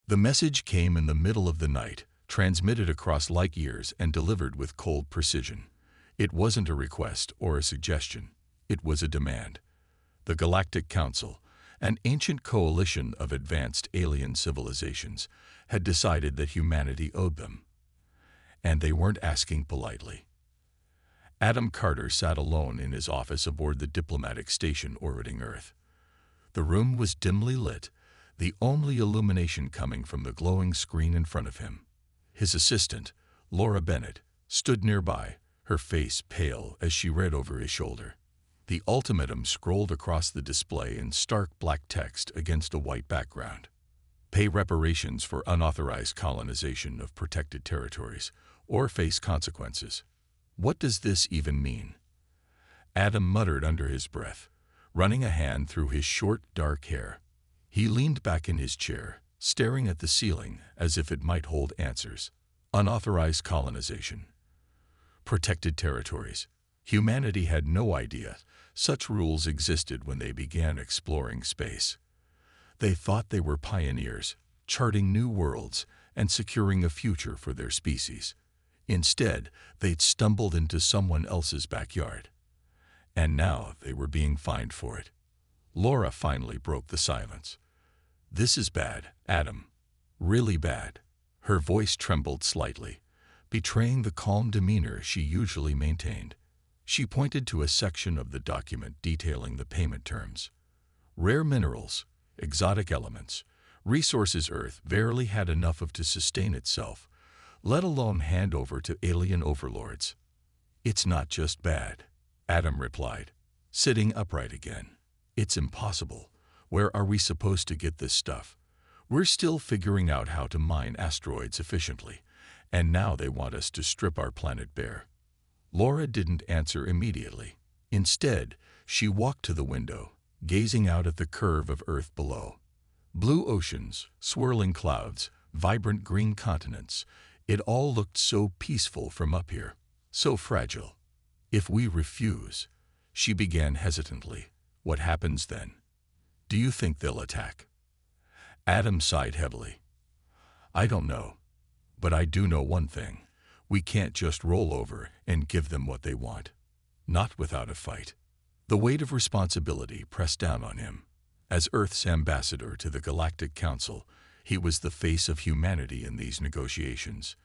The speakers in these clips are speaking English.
The message came in the middle of the night, transmitted across light years and delivered with cold precision. It wasn't a request or a suggestion. It was a demand. The Galactic Council, an ancient coalition of advanced alien civilizations, had decided that humanity owed them. And they weren't asking politely. Adam Carter sat alone in his office aboard the diplomatic station orbiting Earth. The room was dimly lit, the only illumination coming from the glowing screen in front of him. His assistant, Laura Bennett, stood nearby, her face pale as she read over his shoulder. The ultimatum scrolled across the display in stark black text against a white background. Pay reparations for unauthorized colonization of protected territories, or face consequences. What does this even mean? Adam muttered under his breath, running a hand through his short, dark hair. He leaned back in his chair, staring at the ceiling as if it might hold answers. Unauthorized colonization. Protected territories. Humanity had no idea such rules existed when they began exploring space. They thought they were pioneers, charting new worlds and securing a future for their species. Instead, they'd stumbled into someone else's backyard. And now they were being fined for it. Laura finally broke the silence. "This is bad, Adam. Really bad." Her voice trembled slightly, betraying the calm demeanor she usually maintained. She pointed to a section of the document detailing the payment terms. Rare minerals, exotic elements, resources Earth barely had enough of to sustain itself, let alone hand over to alien overlords. "It's not just bad," Adam replied, sitting upright again. "It's impossible. Where are we supposed to get this stuff? We're still figuring out how to mine asteroids efficiently, and now they want us to strip our planet bare." Laura didn't answer immediately. Instead, she walked to the window, gazing out at the curve of Earth below. Blue oceans, swirling clouds, vibrant green continents. It all looked so peaceful from up here, so fragile. "If we refuse," she began hesitantly, "what happens then? Do you think they'll attack?" Adam sighed heavily. "I don't know. But I do know one thing. We can't just roll over and give them what they want. Not without a fight." The weight of responsibility pressed down on him. As Earth's ambassador to the Galactic Council, he was the face of humanity in these negotiations.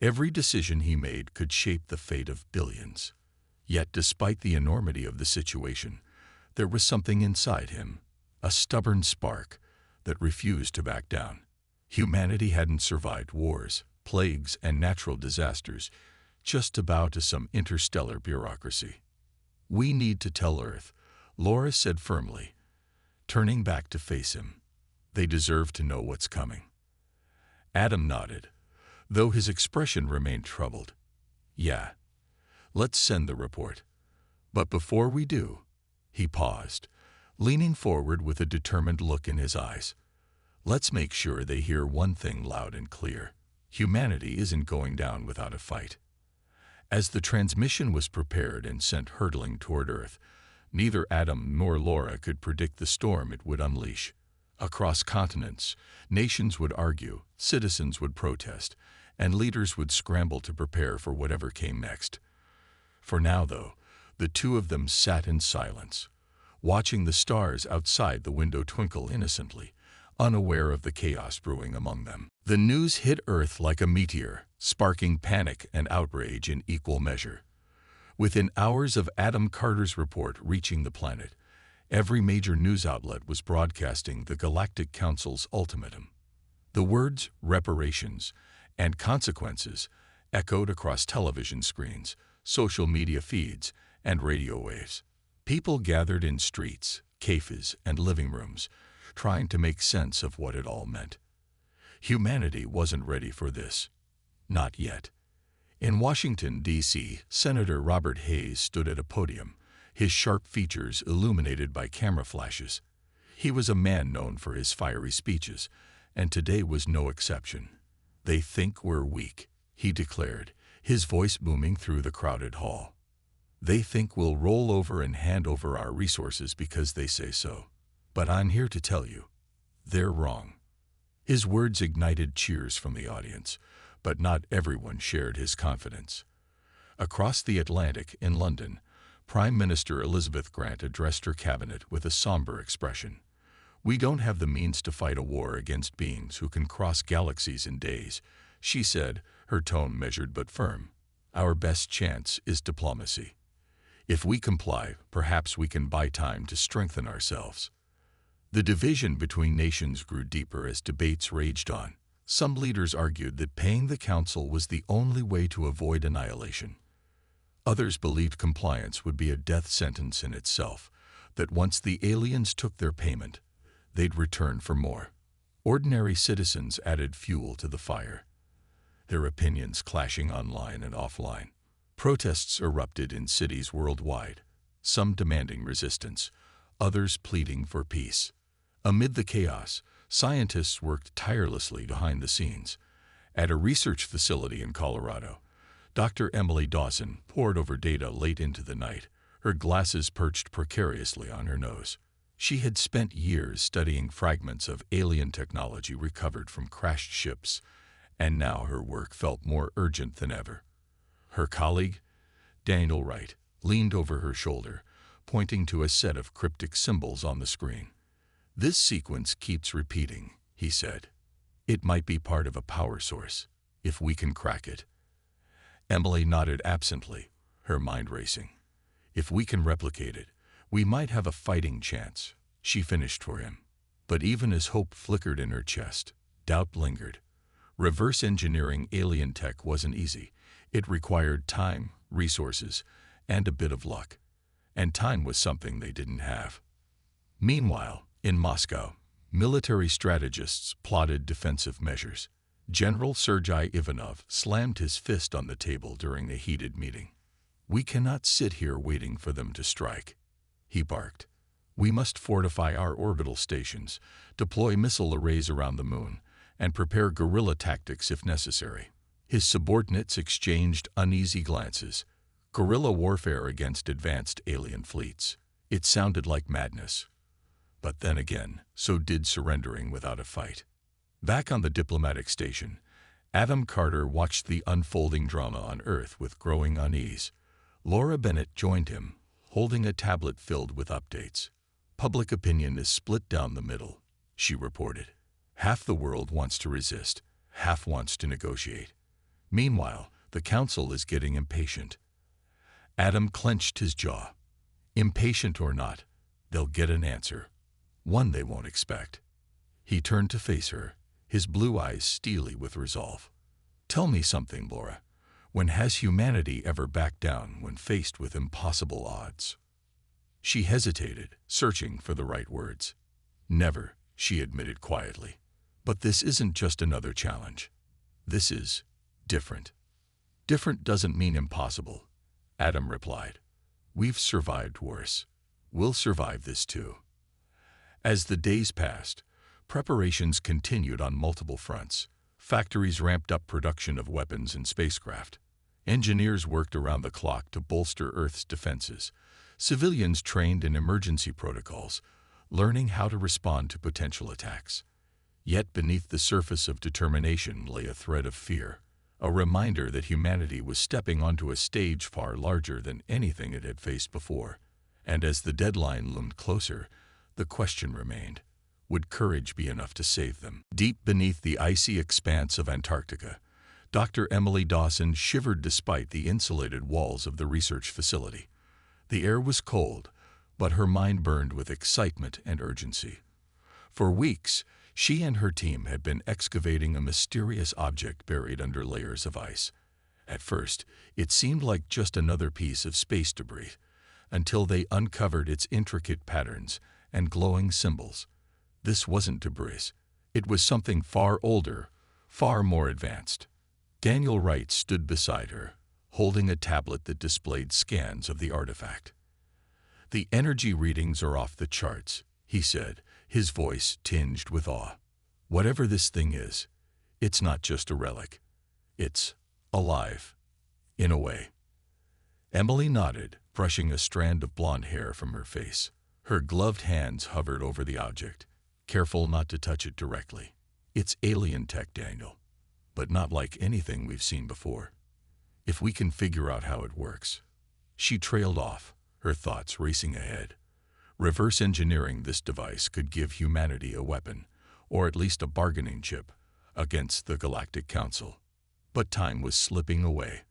Every decision he made could shape the fate of billions. Yet despite the enormity of the situation, there was something inside him, a stubborn spark that refused to back down. Humanity hadn't survived wars, plagues, and natural disasters just to bow to some interstellar bureaucracy. "We need to tell Earth," Laura said firmly, turning back to face him. "They deserve to know what's coming." Adam nodded, though his expression remained troubled. "Yeah, let's send the report. But before we do," he paused, leaning forward with a determined look in his eyes, "let's make sure they hear one thing loud and clear. Humanity isn't going down without a fight." As the transmission was prepared and sent hurtling toward Earth, neither Adam nor Laura could predict the storm it would unleash. Across continents, nations would argue, citizens would protest, and leaders would scramble to prepare for whatever came next. For now, though, the two of them sat in silence, watching the stars outside the window twinkle innocently, unaware of the chaos brewing among them. The news hit Earth like a meteor, sparking panic and outrage in equal measure. Within hours of Adam Carter's report reaching the planet, every major news outlet was broadcasting the Galactic Council's ultimatum. The words reparations and consequences echoed across television screens, social media feeds, and radio waves. People gathered in streets, cafes, and living rooms, trying to make sense of what it all meant. Humanity wasn't ready for this. Not yet. In Washington, D.C., Senator Robert Hayes stood at a podium, his sharp features illuminated by camera flashes. He was a man known for his fiery speeches, and today was no exception. "They think we're weak," he declared, his voice booming through the crowded hall. "They think we'll roll over and hand over our resources because they say so. But I'm here to tell you, they're wrong." His words ignited cheers from the audience, but not everyone shared his confidence. Across the Atlantic, in London, Prime Minister Elizabeth Grant addressed her cabinet with a somber expression. "We don't have the means to fight a war against beings who can cross galaxies in days," she said, her tone measured but firm. "Our best chance is diplomacy. If we comply, perhaps we can buy time to strengthen ourselves." The division between nations grew deeper as debates raged on. Some leaders argued that paying the council was the only way to avoid annihilation. Others believed compliance would be a death sentence in itself, that once the aliens took their payment, they'd return for more. Ordinary citizens added fuel to the fire, their opinions clashing online and offline. Protests erupted in cities worldwide, some demanding resistance, others pleading for peace. Amid the chaos, scientists worked tirelessly behind the scenes. At a research facility in Colorado, Dr. Emily Dawson pored over data late into the night, her glasses perched precariously on her nose. She had spent years studying fragments of alien technology recovered from crashed ships, and now her work felt more urgent than ever. Her colleague, Daniel Wright, leaned over her shoulder, pointing to a set of cryptic symbols on the screen. "This sequence keeps repeating," he said. "It might be part of a power source, if we can crack it." Emily nodded absently, her mind racing. "If we can replicate it, we might have a fighting chance," she finished for him. But even as hope flickered in her chest, doubt lingered. Reverse engineering alien tech wasn't easy. It required time, resources, and a bit of luck. And time was something they didn't have. Meanwhile, in Moscow, military strategists plotted defensive measures. General Sergei Ivanov slammed his fist on the table during the heated meeting. "We cannot sit here waiting for them to strike," he barked. "We must fortify our orbital stations, deploy missile arrays around the moon, and prepare guerrilla tactics if necessary." His subordinates exchanged uneasy glances. Guerrilla warfare against advanced alien fleets. It sounded like madness. But then again, so did surrendering without a fight. Back on the diplomatic station, Adam Carter watched the unfolding drama on Earth with growing unease. Laura Bennett joined him, holding a tablet filled with updates. "Public opinion is split down the middle," she reported. "Half the world wants to resist, half wants to negotiate. Meanwhile, the council is getting impatient." Adam clenched his jaw. Impatient or not, they'll get an answer. One they won't expect. He turned to face her, his blue eyes steely with resolve. "Tell me something, Laura. When has humanity ever backed down when faced with impossible odds?" She hesitated, searching for the right words. "Never," she admitted quietly. "But this isn't just another challenge. This is different." "Different doesn't mean impossible," Adam replied. "We've survived worse. We'll survive this too." As the days passed, preparations continued on multiple fronts. Factories ramped up production of weapons and spacecraft. Engineers worked around the clock to bolster Earth's defenses. Civilians trained in emergency protocols, learning how to respond to potential attacks. Yet beneath the surface of determination lay a thread of fear, a reminder that humanity was stepping onto a stage far larger than anything it had faced before. And as the deadline loomed closer, the question remained, would courage be enough to save them? Deep beneath the icy expanse of Antarctica, Dr. Emily Dawson shivered despite the insulated walls of the research facility. The air was cold, but her mind burned with excitement and urgency. For weeks, she and her team had been excavating a mysterious object buried under layers of ice. At first, it seemed like just another piece of space debris, until they uncovered its intricate patterns and glowing symbols. This wasn't debris. It was something far older, far more advanced. Daniel Wright stood beside her, holding a tablet that displayed scans of the artifact. "The energy readings are off the charts," he said, his voice tinged with awe. "Whatever this thing is, it's not just a relic. It's alive, in a way." Emily nodded, brushing a strand of blonde hair from her face. Her gloved hands hovered over the object, careful not to touch it directly. It's alien tech, Daniel, but not like anything we've seen before. If we can figure out how it works. She trailed off, her thoughts racing ahead. Reverse engineering this device could give humanity a weapon, or at least a bargaining chip, against the Galactic Council. But time was slipping away.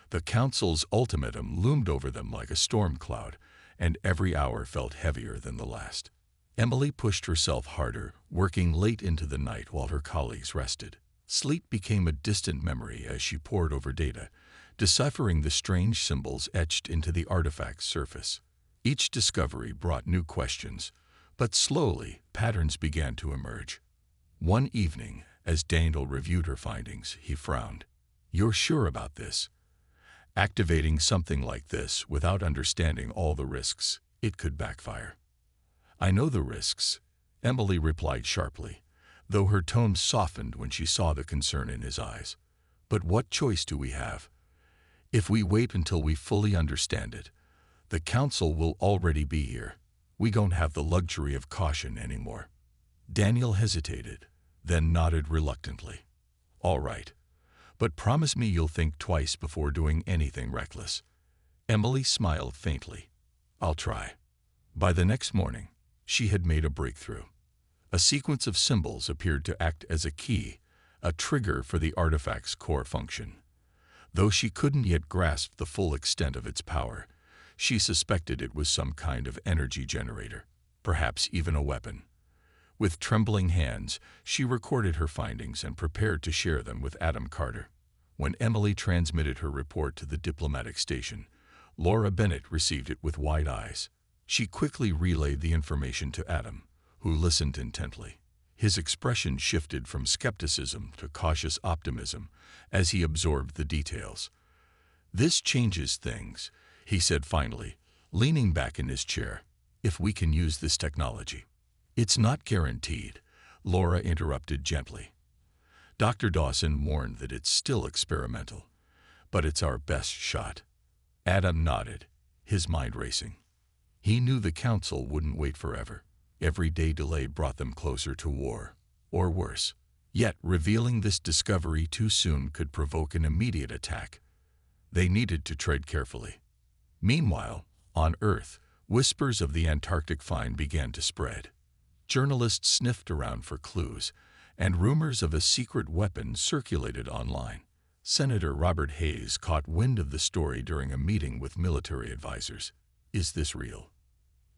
The Council's ultimatum loomed over them like a storm cloud, and every hour felt heavier than the last. Emily pushed herself harder, working late into the night while her colleagues rested. Sleep became a distant memory as she pored over data, deciphering the strange symbols etched into the artifact's surface. Each discovery brought new questions, but slowly patterns began to emerge. One evening, as Daniel reviewed her findings, he frowned. "You're sure about this? Activating something like this without understanding all the risks, it could backfire." "I know the risks," Emily replied sharply, though her tone softened when she saw the concern in his eyes. "But what choice do we have? If we wait until we fully understand it, the Council will already be here. We don't have the luxury of caution anymore." Daniel hesitated, then nodded reluctantly. "All right, but promise me you'll think twice before doing anything reckless." Emily smiled faintly. "I'll try." By the next morning, she had made a breakthrough. A sequence of symbols appeared to act as a key, a trigger for the artifact's core function. Though she couldn't yet grasp the full extent of its power, she suspected it was some kind of energy generator, perhaps even a weapon. With trembling hands, she recorded her findings and prepared to share them with Adam Carter. When Emily transmitted her report to the diplomatic station, Laura Bennett received it with wide eyes. She quickly relayed the information to Adam, who listened intently. His expression shifted from skepticism to cautious optimism as he absorbed the details. "This changes things," he said finally, leaning back in his chair, "if we can use this technology." "It's not guaranteed," Laura interrupted gently. "Dr. Dawson warned that it's still experimental, but it's our best shot." Adam nodded, his mind racing. He knew the Council wouldn't wait forever. Every day delayed brought them closer to war, or worse. Yet revealing this discovery too soon could provoke an immediate attack. They needed to tread carefully. Meanwhile, on Earth, whispers of the Antarctic find began to spread. Journalists sniffed around for clues, and rumors of a secret weapon circulated online. Senator Robert Hayes caught wind of the story during a meeting with military advisors. "Is this real?"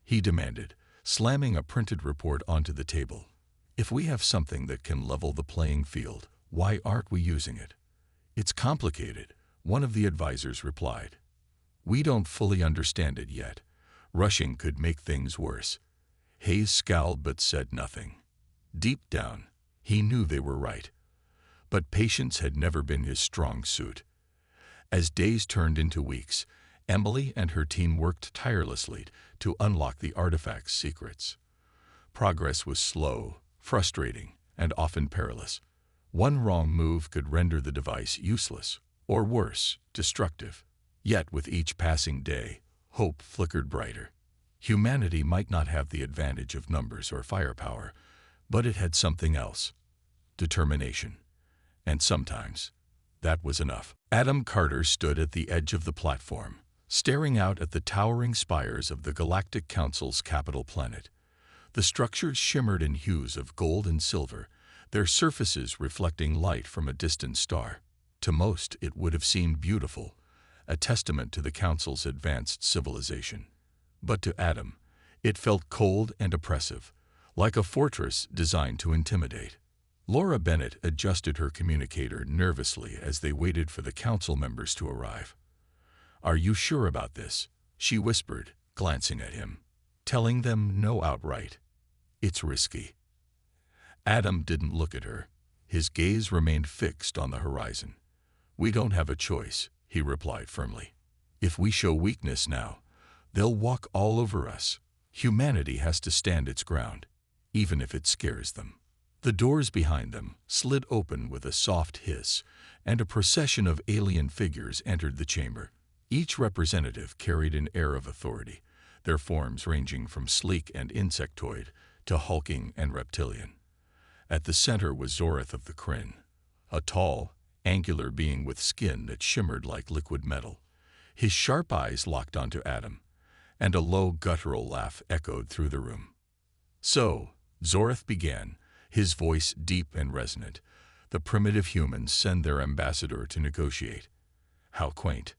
he demanded, slamming a printed report onto the table. "If we have something that can level the playing field, why aren't we using it?" "It's complicated," one of the advisors replied. "We don't fully understand it yet. Rushing could make things worse." Hayes scowled but said nothing. Deep down, he knew they were right. But patience had never been his strong suit. As days turned into weeks, Emily and her team worked tirelessly to unlock the artifact's secrets. Progress was slow, frustrating, and often perilous. One wrong move could render the device useless, or worse, destructive. Yet with each passing day, hope flickered brighter. Humanity might not have the advantage of numbers or firepower, but it had something else: determination. And sometimes, that was enough. Adam Carter stood at the edge of the platform, staring out at the towering spires of the Galactic Council's capital planet. The structures shimmered in hues of gold and silver, their surfaces reflecting light from a distant star. To most, it would have seemed beautiful, a testament to the Council's advanced civilization. But to Adam, it felt cold and oppressive, like a fortress designed to intimidate. Laura Bennett adjusted her communicator nervously as they waited for the Council members to arrive. "Are you sure about this?" she whispered, glancing at him. "Telling them no outright. It's risky." Adam didn't look at her. His gaze remained fixed on the horizon. "We don't have a choice," he replied firmly. "If we show weakness now, they'll walk all over us. Humanity has to stand its ground, even if it scares them." The doors behind them slid open with a soft hiss, and a procession of alien figures entered the chamber. Each representative carried an air of authority, their forms ranging from sleek and insectoid to hulking and reptilian. At the center was Zorath of the Kryn, a tall, angular being with skin that shimmered like liquid metal. His sharp eyes locked onto Adam, and a low guttural laugh echoed through the room. "So," Zorath began, his voice deep and resonant, "the primitive humans send their ambassador to negotiate. How quaint."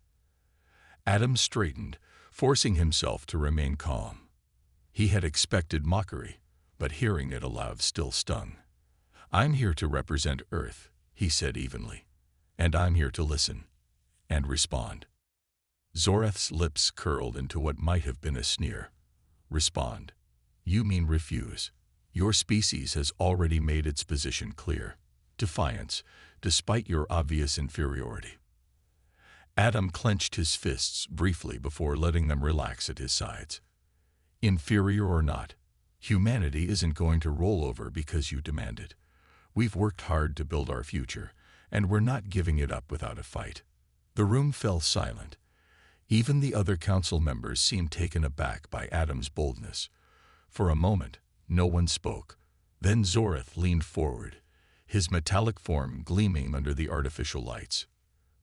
Adam straightened, forcing himself to remain calm. He had expected mockery, but hearing it aloud still stung. "I'm here to represent Earth," he said evenly, "and I'm here to listen and respond." Zorath's lips curled into what might have been a sneer. "Respond? You mean refuse? Your species has already made its position clear. Defiance, despite your obvious inferiority." Adam clenched his fists briefly before letting them relax at his sides. "Inferior or not, humanity isn't going to roll over because you demand it. We've worked hard to build our future, and we're not giving it up without a fight." The room fell silent. Even the other council members seemed taken aback by Adam's boldness. For a moment, no one spoke. Then Zorath leaned forward, his metallic form gleaming under the artificial lights.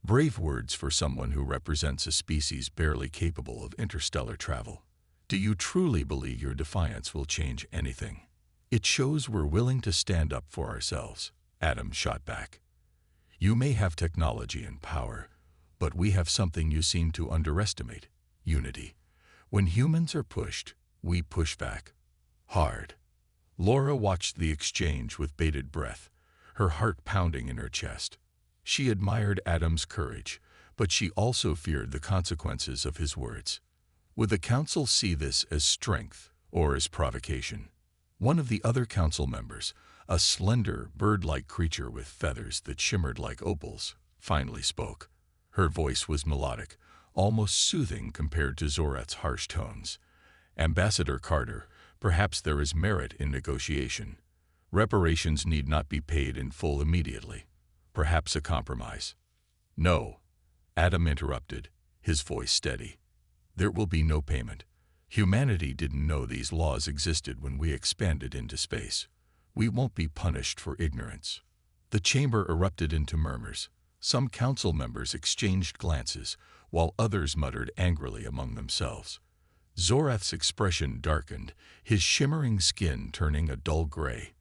Brave words for someone who represents a species barely capable of interstellar travel. "Do you truly believe your defiance will change anything?" "It shows we're willing to stand up for ourselves," Adam shot back. "You may have technology and power, but we have something you seem to underestimate: unity. When humans are pushed, we push back. Hard." Laura watched the exchange with bated breath, her heart pounding in her chest. She admired Adam's courage, but she also feared the consequences of his words. Would the council see this as strength or as provocation? One of the other council members, a slender, bird-like creature with feathers that shimmered like opals, finally spoke. Her voice was melodic, almost soothing compared to Zorath's harsh tones. "Ambassador Carter, perhaps there is merit in negotiation. Reparations need not be paid in full immediately. Perhaps a compromise." "No," Adam interrupted, his voice steady. "There will be no payment. Humanity didn't know these laws existed when we expanded into space. We won't be punished for ignorance." The chamber erupted into murmurs. Some council members exchanged glances, while others muttered angrily among themselves. Zorath's expression darkened, his shimmering skin turning a dull gray.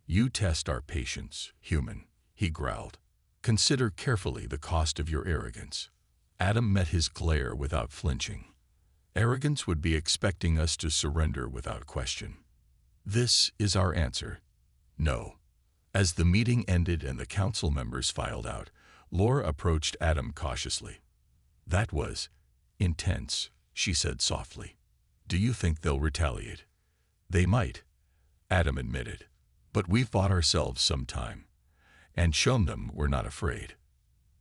"You test our patience, human," he growled. "Consider carefully the cost of your arrogance." Adam met his glare without flinching. "Arrogance would be expecting us to surrender without question. This is our answer: no." As the meeting ended and the council members filed out, Laura approached Adam cautiously. "That was intense," she said softly. "Do you think they'll retaliate?" "They might," Adam admitted. "But we've bought ourselves some time, and shown them we're not afraid.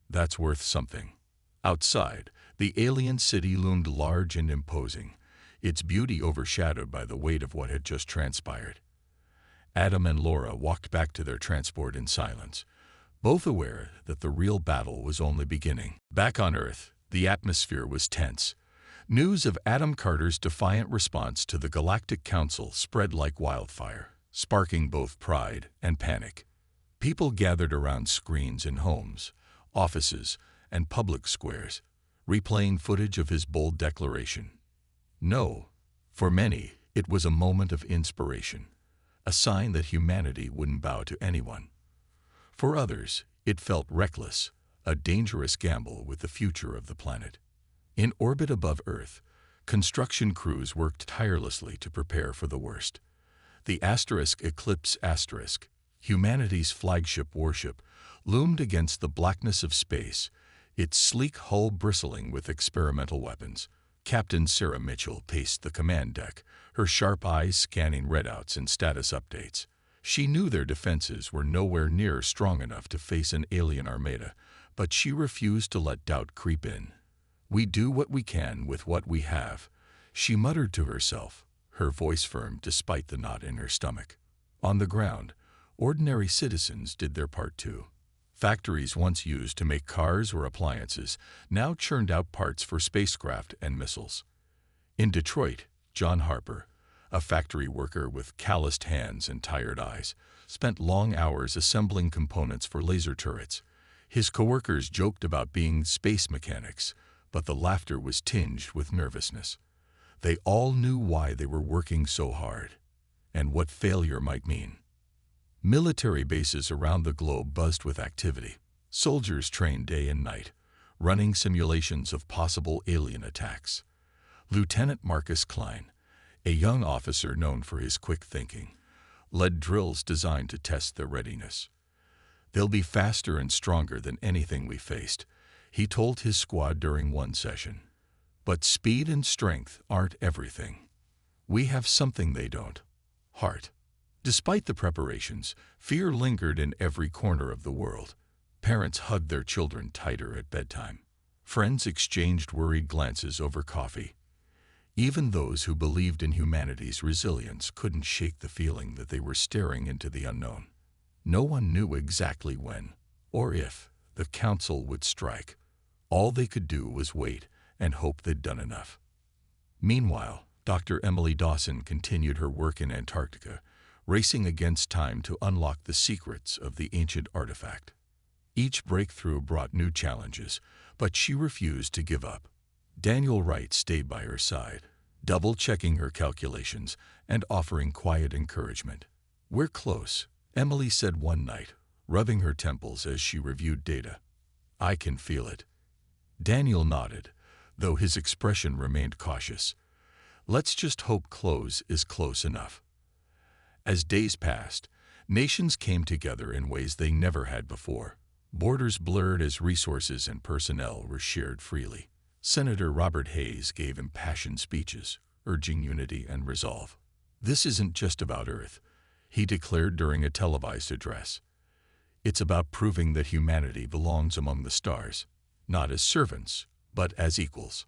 That's worth something." Outside, the alien city loomed large and imposing, its beauty overshadowed by the weight of what had just transpired. Adam and Laura walked back to their transport in silence, both aware that the real battle was only beginning. Back on Earth, the atmosphere was tense. News of Adam Carter's defiant response to the Galactic Council spread like wildfire, sparking both pride and panic. People gathered around screens in homes, offices, and public squares, replaying footage of his bold declaration. No, for many, it was a moment of inspiration, a sign that humanity wouldn't bow to anyone. For others, it felt reckless, a dangerous gamble with the future of the planet. In orbit above Earth, construction crews worked tirelessly to prepare for the worst. The Eclipse Asterisk, humanity's flagship warship, loomed against the blackness of space, its sleek hull bristling with experimental weapons. Captain Sarah Mitchell paced the command deck, her sharp eyes scanning readouts and status updates. She knew their defenses were nowhere near strong enough to face an alien armada, but she refused to let doubt creep in. "We do what we can with what we have," she muttered to herself, her voice firm despite the knot in her stomach. On the ground, ordinary citizens did their part too. Factories once used to make cars or appliances now churned out parts for spacecraft and missiles. In Detroit, John Harper, a factory worker with calloused hands and tired eyes, spent long hours assembling components for laser turrets. His coworkers joked about being space mechanics, but the laughter was tinged with nervousness. They all knew why they were working so hard, and what failure might mean. Military bases around the globe buzzed with activity. Soldiers trained day and night, running simulations of possible alien attacks. Lieutenant Marcus Klein, a young officer known for his quick thinking, led drills designed to test their readiness. "They'll be faster and stronger than anything we faced," he told his squad during one session. "But speed and strength aren't everything. We have something they don't: heart." Despite the preparations, fear lingered in every corner of the world. Parents hugged their children tighter at bedtime. Friends exchanged worried glances over coffee. Even those who believed in humanity's resilience couldn't shake the feeling that they were staring into the unknown. No one knew exactly when, or if, the Council would strike. All they could do was wait and hope they'd done enough. Meanwhile, Dr. Emily Dawson continued her work in Antarctica, racing against time to unlock the secrets of the ancient artifact. Each breakthrough brought new challenges, but she refused to give up. Daniel Wright stayed by her side, double-checking her calculations and offering quiet encouragement. "We're close," Emily said one night, rubbing her temples as she reviewed data. "I can feel it." Daniel nodded, though his expression remained cautious. "Let's just hope close is close enough." As days passed, nations came together in ways they never had before. Borders blurred as resources and personnel were shared freely. Senator Robert Hayes gave impassioned speeches, urging unity and resolve. "This isn't just about Earth," he declared during a televised address. "It's about proving that humanity belongs among the stars, not as servants, but as equals."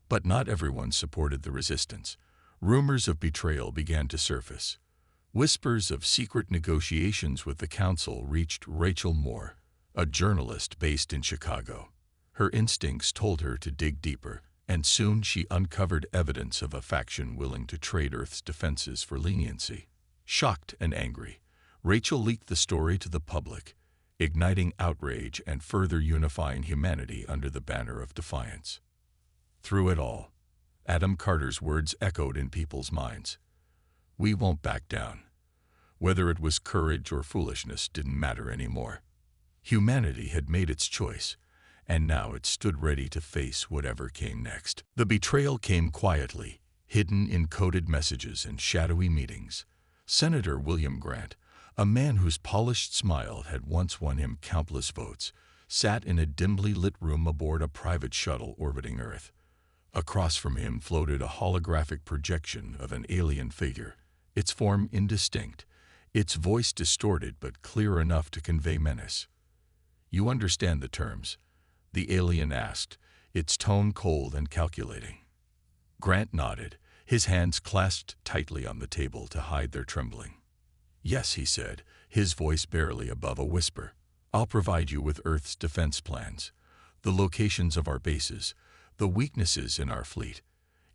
But not everyone supported the resistance. Rumors of betrayal began to surface. Whispers of secret negotiations with the Council reached Rachel Moore, a journalist based in Chicago. Her instincts told her to dig deeper, and soon she uncovered evidence of a faction willing to trade Earth's defenses for leniency. Shocked and angry, Rachel leaked the story to the public, igniting outrage and further unifying humanity under the banner of defiance. Through it all, Adam Carter's words echoed in people's minds. "We won't back down." Whether it was courage or foolishness didn't matter anymore. Humanity had made its choice, and now it stood ready to face whatever came next. The betrayal came quietly, hidden in coded messages and shadowy meetings. Senator William Grant, a man whose polished smile had once won him countless votes, sat in a dimly lit room aboard a private shuttle orbiting Earth. Across from him floated a holographic projection of an alien figure, its form indistinct, its voice distorted but clear enough to convey menace. "You understand the terms?" the alien asked, its tone cold and calculating. Grant nodded, his hands clasped tightly on the table to hide their trembling. "Yes," he said, his voice barely above a whisper. "I'll provide you with Earth's defense plans, the locations of our bases, the weaknesses in our fleet.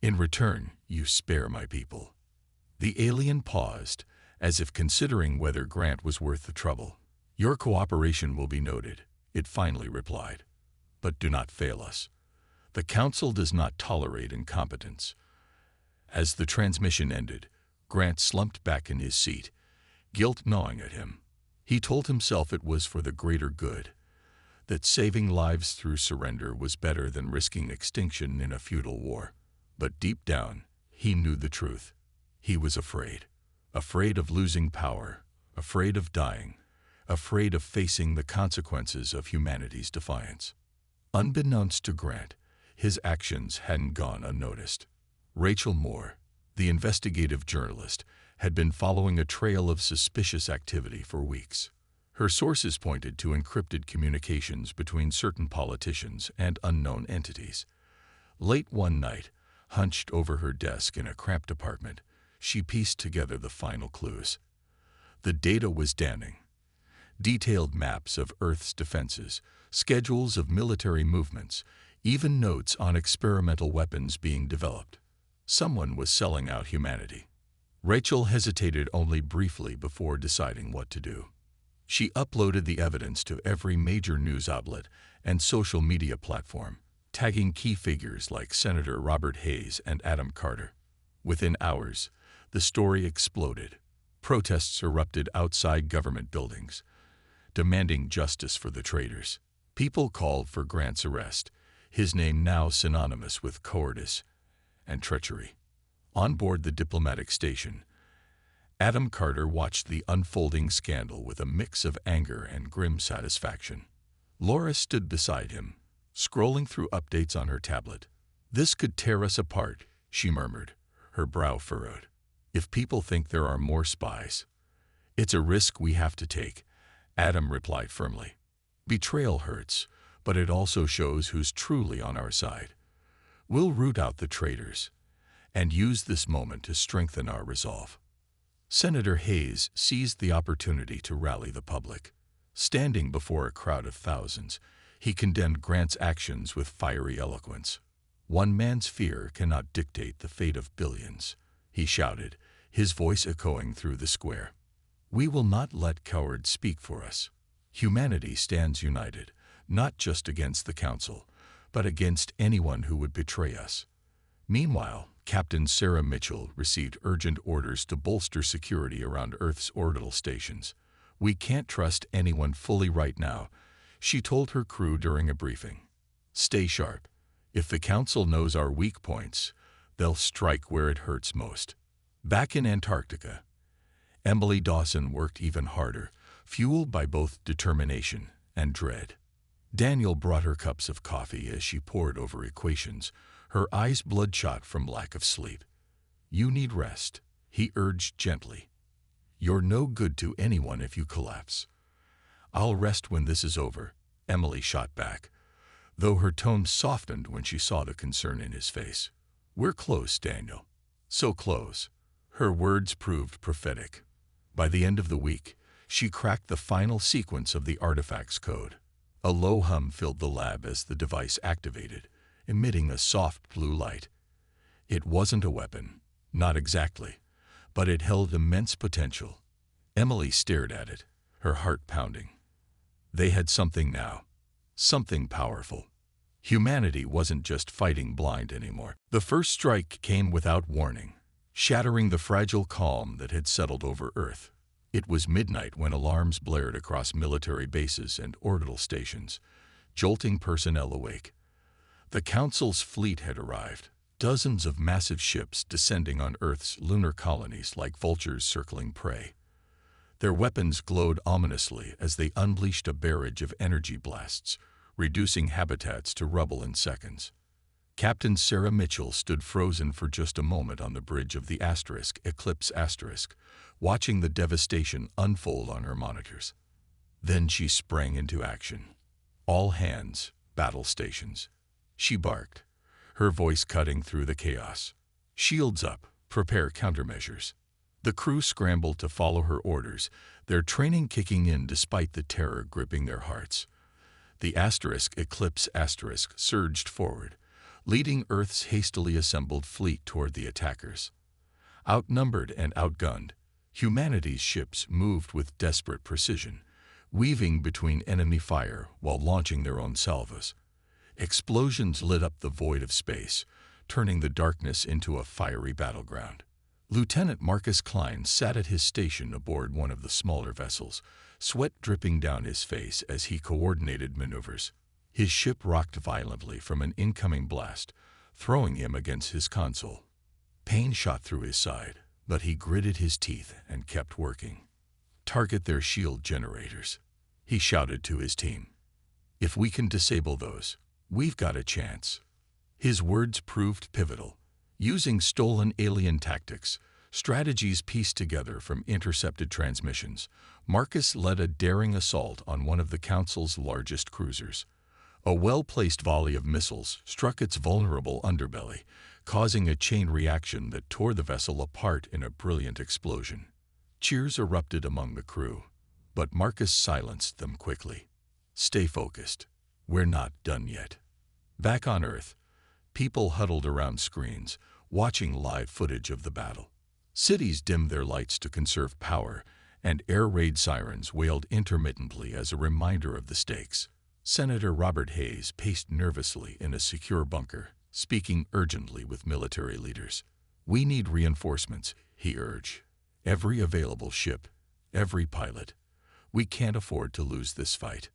In return, you spare my people." The alien paused, as if considering whether Grant was worth the trouble. "Your cooperation will be noted," it finally replied. "But do not fail us. The Council does not tolerate incompetence." As the transmission ended, Grant slumped back in his seat, guilt gnawing at him. He told himself it was for the greater good, that saving lives through surrender was better than risking extinction in a futile war. But deep down, he knew the truth. He was afraid. Afraid of losing power, afraid of dying, afraid of facing the consequences of humanity's defiance. Unbeknownst to Grant, his actions hadn't gone unnoticed. Rachel Moore, the investigative journalist, had been following a trail of suspicious activity for weeks. Her sources pointed to encrypted communications between certain politicians and unknown entities. Late one night, hunched over her desk in a cramped apartment, she pieced together the final clues. The data was damning. Detailed maps of Earth's defenses, schedules of military movements, even notes on experimental weapons being developed. Someone was selling out humanity. Rachel hesitated only briefly before deciding what to do. She uploaded the evidence to every major news outlet and social media platform, tagging key figures like Senator Robert Hayes and Adam Carter. Within hours, the story exploded. Protests erupted outside government buildings, demanding justice for the traitors. People called for Grant's arrest, his name now synonymous with cowardice and treachery. On board the diplomatic station, Adam Carter watched the unfolding scandal with a mix of anger and grim satisfaction. Laura stood beside him, scrolling through updates on her tablet. "This could tear us apart," she murmured, her brow furrowed. "If people think there are more spies, it's a risk we have to take," Adam replied firmly. "Betrayal hurts, but it also shows who's truly on our side. We'll root out the traitors and use this moment to strengthen our resolve." Senator Hayes seized the opportunity to rally the public. Standing before a crowd of thousands, he condemned Grant's actions with fiery eloquence. "One man's fear cannot dictate the fate of billions," he shouted, his voice echoing through the square. "We will not let cowards speak for us. Humanity stands united, not just against the Council, but against anyone who would betray us." Meanwhile, Captain Sarah Mitchell received urgent orders to bolster security around Earth's orbital stations. "We can't trust anyone fully right now," she told her crew during a briefing. "Stay sharp. If the Council knows our weak points, they'll strike where it hurts most." Back in Antarctica, Emily Dawson worked even harder, fueled by both determination and dread. Daniel brought her cups of coffee as she pored over equations, her eyes bloodshot from lack of sleep. "You need rest," he urged gently. "You're no good to anyone if you collapse." "I'll rest when this is over," Emily shot back, though her tone softened when she saw the concern in his face. "We're close, Daniel. So close." Her words proved prophetic. By the end of the week, she cracked the final sequence of the artifact's code. A low hum filled the lab as the device activated, emitting a soft blue light. It wasn't a weapon, not exactly, but it held immense potential. Emily stared at it, her heart pounding. They had something now, something powerful. Humanity wasn't just fighting blind anymore. The first strike came without warning, shattering the fragile calm that had settled over Earth. It was midnight when alarms blared across military bases and orbital stations, jolting personnel awake. The Council's fleet had arrived, dozens of massive ships descending on Earth's lunar colonies like vultures circling prey. Their weapons glowed ominously as they unleashed a barrage of energy blasts, reducing habitats to rubble in seconds. Captain Sarah Mitchell stood frozen for just a moment on the bridge of the Eclipse Asterisk, watching the devastation unfold on her monitors. Then she sprang into action. "All hands, battle stations," she barked, her voice cutting through the chaos. "Shields up, prepare countermeasures." The crew scrambled to follow her orders, their training kicking in despite the terror gripping their hearts. The Eclipse Asterisk surged forward, leading Earth's hastily assembled fleet toward the attackers. Outnumbered and outgunned, humanity's ships moved with desperate precision, weaving between enemy fire while launching their own salvos. Explosions lit up the void of space, turning the darkness into a fiery battleground. Lieutenant Marcus Klein sat at his station aboard one of the smaller vessels, sweat dripping down his face as he coordinated maneuvers. His ship rocked violently from an incoming blast, throwing him against his console. Pain shot through his side, but he gritted his teeth and kept working. "Target their shield generators," he shouted to his team. "If we can disable those, we've got a chance." His words proved pivotal. Using stolen alien tactics, strategies pieced together from intercepted transmissions, Marcus led a daring assault on one of the Council's largest cruisers. A well-placed volley of missiles struck its vulnerable underbelly, causing a chain reaction that tore the vessel apart in a brilliant explosion. Cheers erupted among the crew, but Marcus silenced them quickly. "Stay focused. We're not done yet." Back on Earth, people huddled around screens, watching live footage of the battle. Cities dimmed their lights to conserve power, and air raid sirens wailed intermittently as a reminder of the stakes. Senator Robert Hayes paced nervously in a secure bunker, speaking urgently with military leaders. "We need reinforcements," he urged. "Every available ship, every pilot. We can't afford to lose this fight."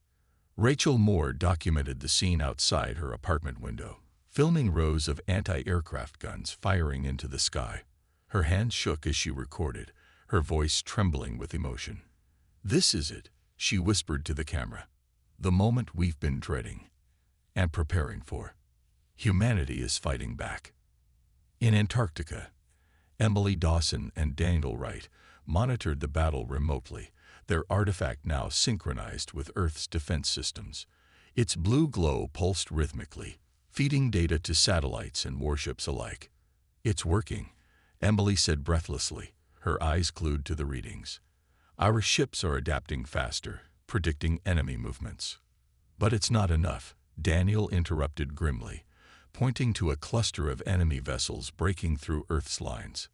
Rachel Moore documented the scene outside her apartment window, filming rows of anti-aircraft guns firing into the sky. Her hands shook as she recorded, her voice trembling with emotion. "This is it," she whispered to the camera. "The moment we've been dreading and preparing for. Humanity is fighting back." In Antarctica, Emily Dawson and Daniel Wright monitored the battle remotely, their artifact now synchronized with Earth's defense systems. Its blue glow pulsed rhythmically, feeding data to satellites and warships alike. "It's working," Emily said breathlessly, her eyes glued to the readings. "Our ships are adapting faster, predicting enemy movements." "But it's not enough," Daniel interrupted grimly, pointing to a cluster of enemy vessels breaking through Earth's lines.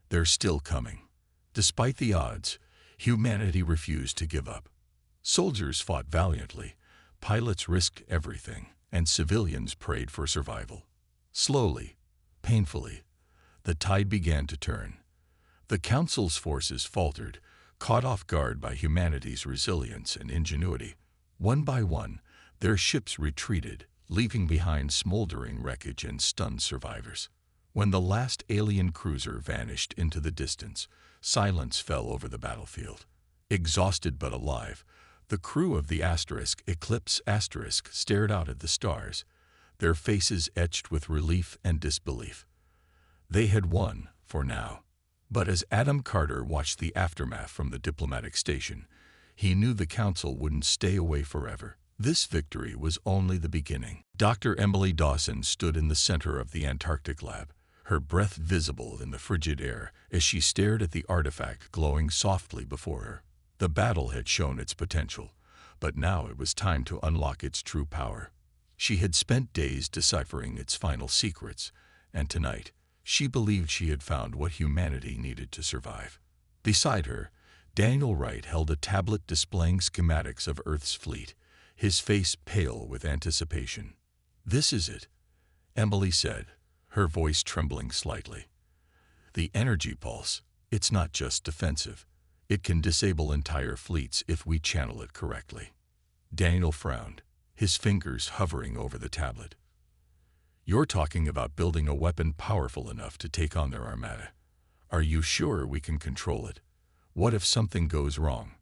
"They're still coming." Despite the odds, humanity refused to give up. Soldiers fought valiantly, pilots risked everything, and civilians prayed for survival. Slowly, painfully, the tide began to turn. The Council's forces faltered, caught off guard by humanity's resilience and ingenuity. One by one, their ships retreated, leaving behind smoldering wreckage and stunned survivors. When the last alien cruiser vanished into the distance, silence fell over the battlefield. Exhausted but alive, the crew of the Eclipse stared out at the stars, their faces etched with relief and disbelief. They had won, for now. But as Adam Carter watched the aftermath from the diplomatic station, he knew the Council wouldn't stay away forever. This victory was only the beginning. Dr. Emily Dawson stood in the center of the Antarctic lab, her breath visible in the frigid air as she stared at the artifact glowing softly before her. The battle had shown its potential, but now it was time to unlock its true power. She had spent days deciphering its final secrets, and tonight, she believed she had found what humanity needed to survive. Beside her, Daniel Wright held a tablet displaying schematics of Earth's fleet, his face pale with anticipation. "This is it," Emily said, her voice trembling slightly. "The energy pulse, it's not just defensive. It can disable entire fleets if we channel it correctly." Daniel frowned, his fingers hovering over the tablet. "You're talking about building a weapon powerful enough to take on their armada. Are you sure we can control it? What if something goes wrong?"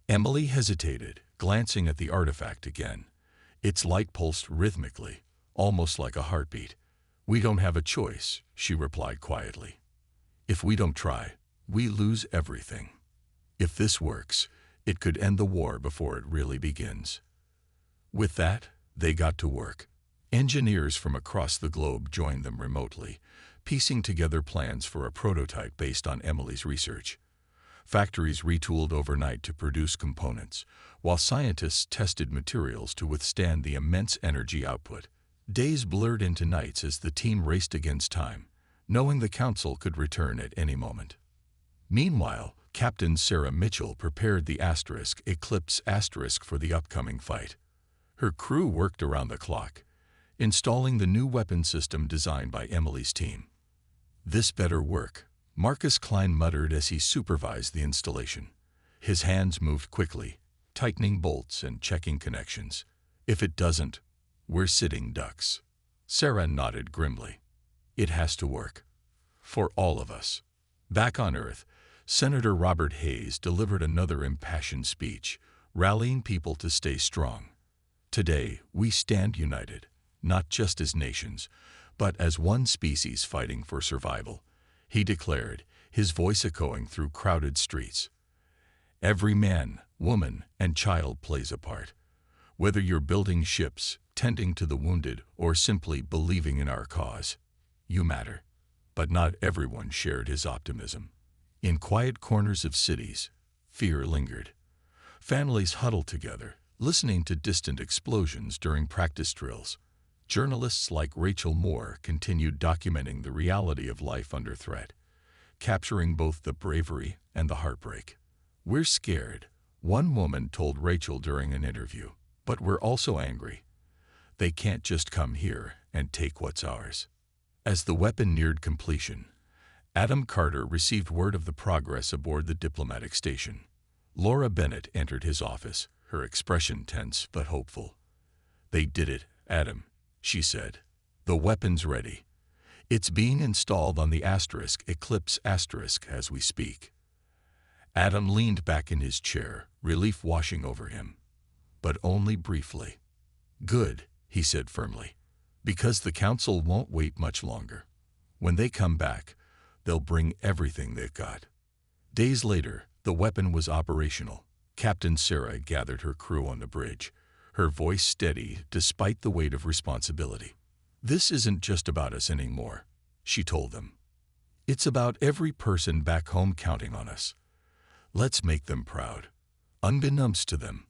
Emily hesitated, glancing at the artifact again. Its light pulsed rhythmically, almost like a heartbeat. "We don't have a choice," she replied quietly. "If we don't try, we lose everything. If this works, it could end the war before it really begins." With that, they got to work. Engineers from across the globe joined them remotely, piecing together plans for a prototype based on Emily's research. Factories retooled overnight to produce components, while scientists tested materials to withstand the immense energy output. Days blurred into nights as the team raced against time, knowing the Council could return at any moment. Meanwhile, Captain Sarah Mitchell prepared the Eclipse for the upcoming fight. Her crew worked around the clock, installing the new weapon system designed by Emily's team. "This better work," Marcus Klein muttered as he supervised the installation. His hands moved quickly, tightening bolts and checking connections. "If it doesn't, we're sitting ducks." Sarah nodded grimly. "It has to work. For all of us." Back on Earth, Senator Robert Hayes delivered another impassioned speech, rallying people to stay strong. "Today, we stand united, not just as nations, but as one species fighting for survival," he declared, his voice echoing through crowded streets. "Every man, woman, and child plays a part. Whether you're building ships, tending to the wounded, or simply believing in our cause, you matter." But not everyone shared his optimism. In quiet corners of cities, fear lingered. Families huddled together, listening to distant explosions during practice drills. Journalists like Rachel Moore continued documenting the reality of life under threat. capturing both the bravery and the heartbreak. "We're scared," one woman told Rachel during an interview, "but we're also angry. They can't just come here and take what's ours." As the weapon neared completion, Adam Carter received word of the progress aboard the diplomatic station. Laura Bennett entered his office, her expression tense but hopeful. "They did it, Adam," she said. "The weapon's ready. It's being installed on the Eclipse as we speak." Adam leaned back in his chair, relief washing over him. But only briefly. "Good," he said firmly, "because the Council won't wait much longer. When they come back, they'll bring everything they've got." Days later, the weapon was operational. Captain Sarah gathered her crew on the bridge, her voice steady despite the weight of responsibility. "This isn't just about us anymore," she told them. "It's about every person back home counting on us. Let's make them proud." Unbeknownst to them,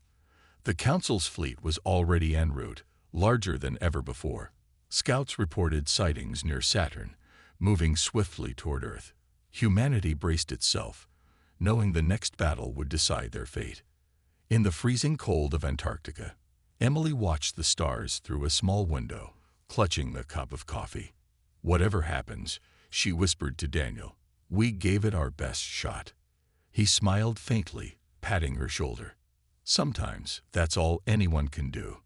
the Council's fleet was already en route, larger than ever before. Scouts reported sightings near Saturn, moving swiftly toward Earth. Humanity braced itself, knowing the next battle would decide their fate. In the freezing cold of Antarctica, Emily watched the stars through a small window, clutching the cup of coffee. "Whatever happens," she whispered to Daniel, "we gave it our best shot." He smiled faintly, patting her shoulder. "Sometimes that's all anyone can do."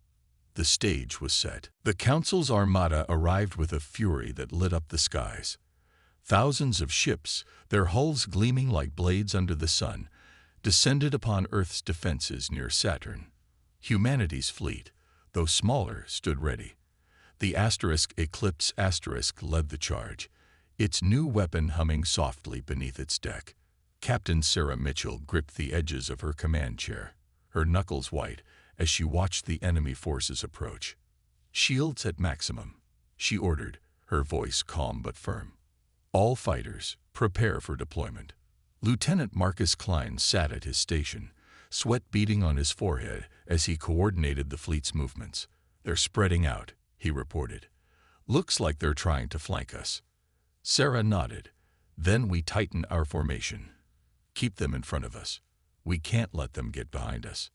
The stage was set. The Council's armada arrived with a fury that lit up the skies. Thousands of ships, their hulls gleaming like blades under the sun, descended upon Earth's defenses near Saturn. Humanity's fleet, though smaller, stood ready. The Eclipse led the charge, its new weapon humming softly beneath its deck. Captain Sarah Mitchell gripped the edges of her command chair, her knuckles white as she watched the enemy forces approach. "Shields at maximum," she ordered, her voice calm but firm. "All fighters, prepare for deployment." Lieutenant Marcus Klein sat at his station, sweat beading on his forehead as he coordinated the fleet's movements. "They're spreading out," he reported. "Looks like they're trying to flank us." Sarah nodded. "Then we tighten our formation. Keep them in front of us. We can't let them get behind us."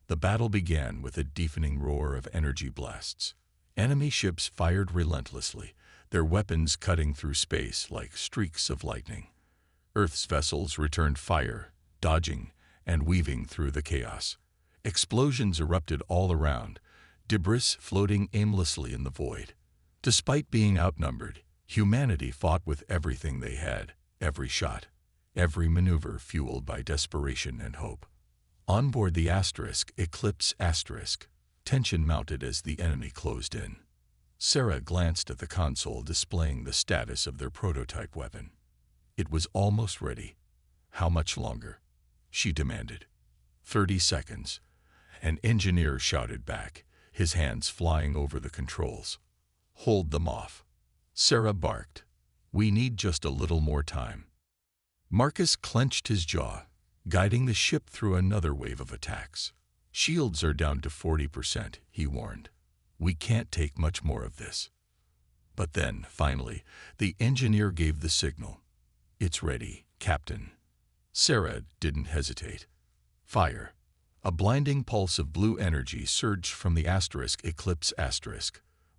The battle began with a deafening roar of energy blasts. Enemy ships fired relentlessly, their weapons cutting through space like streaks of lightning. Earth's vessels returned fire, dodging and weaving through the chaos. Explosions erupted all around, debris floating aimlessly in the void. Despite being outnumbered, humanity fought with everything they had, every shot, every maneuver fueled by desperation and hope. On board the Eclipse, tension mounted as the enemy closed in. Sarah glanced at the console displaying the status of their prototype weapon. It was almost ready. "How much longer?" she demanded. 30 seconds. An engineer shouted back, his hands flying over the controls. "Hold them off." Sarah barked. "We need just a little more time." Marcus clenched his jaw, guiding the ship through another wave of attacks. "Shields are down to 40%, he warned. "We can't take much more of this." But then, finally, the engineer gave the signal. "It's ready, Captain." Sarah didn't hesitate. "Fire." A blinding pulse of blue energy surged from the Eclipse,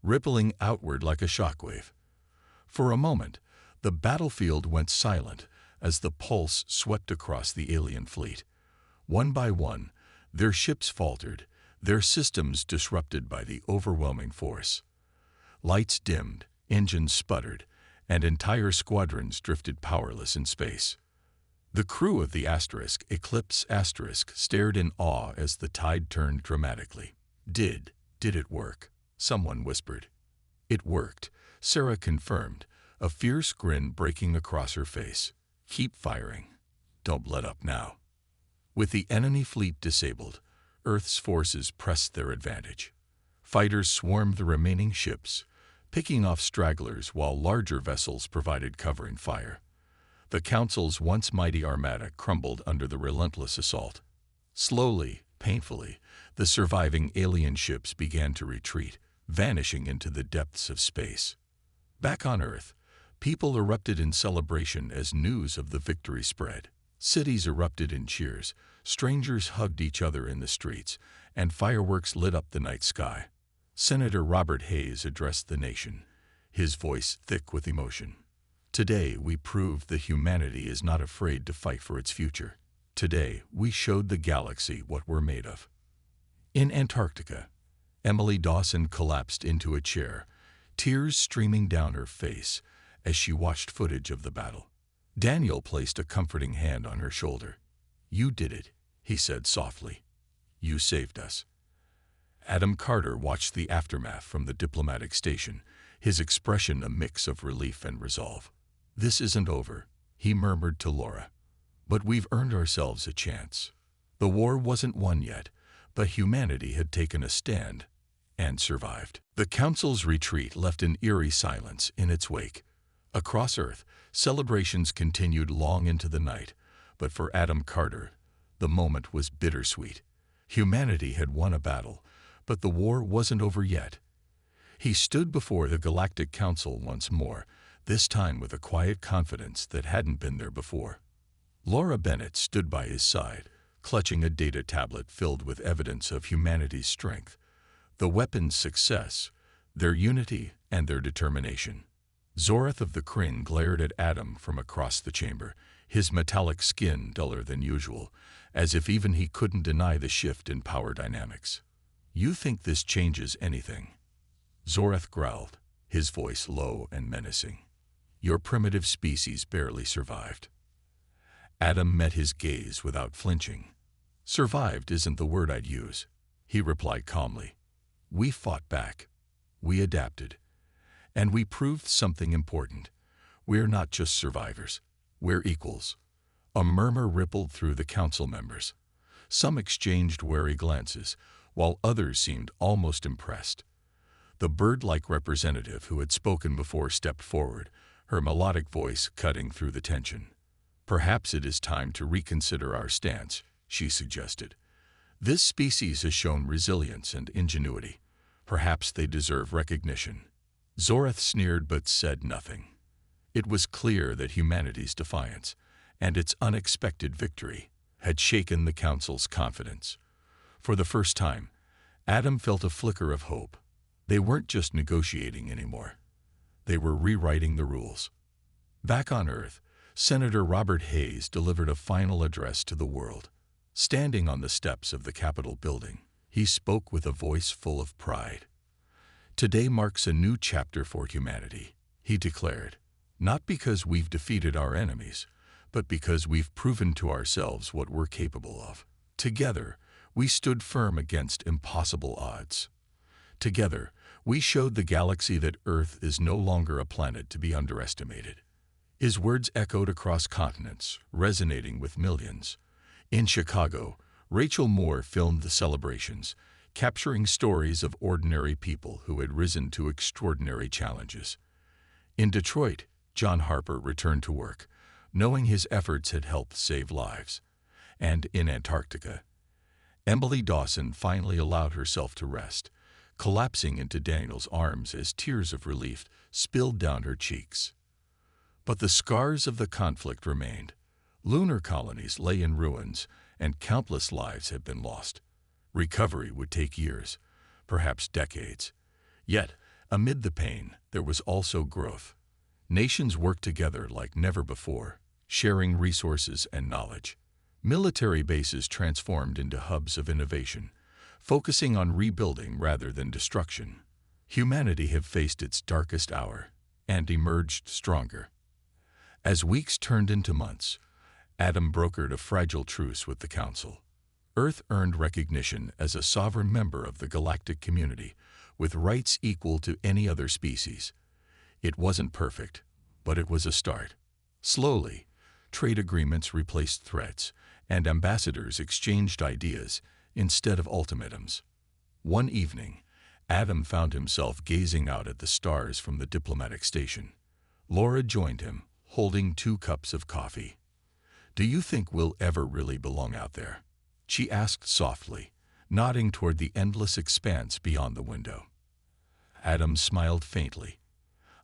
rippling outward like a shockwave. For a moment, the battlefield went silent as the pulse swept across the alien fleet. One by one, their ships faltered, their systems disrupted by the overwhelming force. Lights dimmed, engines sputtered, and entire squadrons drifted powerless in space. The crew of the Eclipse stared in awe as the tide turned dramatically. Did it work?" someone whispered. "It worked," Sarah confirmed, a fierce grin breaking across her face. "Keep firing. Don't let up now." With the enemy fleet disabled, Earth's forces pressed their advantage. Fighters swarmed the remaining ships, picking off stragglers while larger vessels provided covering fire. The Council's once mighty armada crumbled under the relentless assault. Slowly, painfully, the surviving alien ships began to retreat, vanishing into the depths of space. Back on Earth, People erupted in celebration as news of the victory spread. Cities erupted in cheers, strangers hugged each other in the streets, and fireworks lit up the night sky. Senator Robert Hayes addressed the nation, his voice thick with emotion. Today we proved that humanity is not afraid to fight for its future. Today we showed the galaxy what we're made of. In Antarctica, Emily Dawson collapsed into a chair, tears streaming down her face as she watched footage of the battle. Daniel placed a comforting hand on her shoulder. "You did it," he said softly. "You saved us." Adam Carter watched the aftermath from the diplomatic station, his expression a mix of relief and resolve. "This isn't over," he murmured to Laura. "But we've earned ourselves a chance." The war wasn't won yet, but humanity had taken a stand and survived. The Council's retreat left an eerie silence in its wake. Across Earth, celebrations continued long into the night, but for Adam Carter, the moment was bittersweet. Humanity had won a battle, but the war wasn't over yet. He stood before the Galactic Council once more, this time with a quiet confidence that hadn't been there before. Laura Bennett stood by his side, clutching a data tablet filled with evidence of humanity's strength, the weapon's success, their unity, and their determination. Zorath of the Kryn glared at Adam from across the chamber, his metallic skin duller than usual, as if even he couldn't deny the shift in power dynamics. "You think this changes anything?" Zorath growled, his voice low and menacing. "Your primitive species barely survived." Adam met his gaze without flinching. "Survived isn't the word I'd use," he replied calmly. "We fought back. We adapted. And we proved something important. We're not just survivors. We're equals." A murmur rippled through the council members. Some exchanged wary glances, while others seemed almost impressed. The bird-like representative who had spoken before stepped forward, her melodic voice cutting through the tension. "Perhaps it is time to reconsider our stance," she suggested. "This species has shown resilience and ingenuity. Perhaps they deserve recognition." Zorath sneered but said nothing. It was clear that humanity's defiance, and its unexpected victory, had shaken the Council's confidence. For the first time, Adam felt a flicker of hope. They weren't just negotiating anymore. They were rewriting the rules. Back on Earth, Senator Robert Hayes delivered a final address to the world. Standing on the steps of the Capitol building, he spoke with a voice full of pride. "Today marks a new chapter for humanity," he declared, "not because we've defeated our enemies, but because we've proven to ourselves what we're capable of. Together, we stood firm against impossible odds. Together, we showed the galaxy that Earth is no longer a planet to be underestimated." His words echoed across continents, resonating with millions. In Chicago, Rachel Moore filmed the celebrations, capturing stories of ordinary people who had risen to extraordinary challenges. In Detroit, John Harper returned to work, knowing his efforts had helped save lives. And in Antarctica, Emily Dawson finally allowed herself to rest, collapsing into Daniel's arms as tears of relief spilled down her cheeks. But the scars of the conflict remained. Lunar colonies lay in ruins, and countless lives had been lost. Recovery would take years, perhaps decades. Yet, amid the pain, there was also growth. Nations worked together like never before, sharing resources and knowledge. Military bases transformed into hubs of innovation, focusing on rebuilding rather than destruction. Humanity had faced its darkest hour and emerged stronger. As weeks turned into months, Adam brokered a fragile truce with the Council. Earth earned recognition as a sovereign member of the galactic community, with rights equal to any other species. It wasn't perfect, but it was a start. Slowly, trade agreements replaced threats, and ambassadors exchanged ideas instead of ultimatums. One evening, Adam found himself gazing out at the stars from the diplomatic station. Laura joined him, holding 2 cups of coffee. "Do you think we'll ever really belong out there?" she asked softly, nodding toward the endless expanse beyond the window. Adam smiled faintly.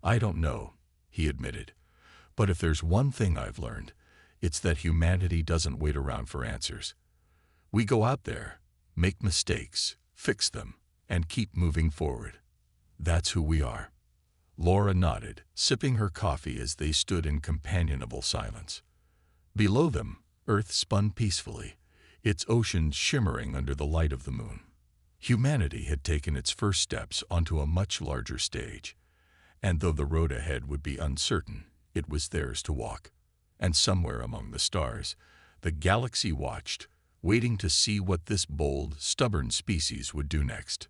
"I don't know," he admitted. "But if there's one thing I've learned, it's that humanity doesn't wait around for answers. We go out there, make mistakes, fix them, and keep moving forward. That's who we are." Laura nodded, sipping her coffee as they stood in companionable silence. Below them, Earth spun peacefully, its oceans shimmering under the light of the moon. Humanity had taken its first steps onto a much larger stage, and though the road ahead would be uncertain, it was theirs to walk. And somewhere among the stars, the galaxy watched, waiting to see what this bold, stubborn species would do next.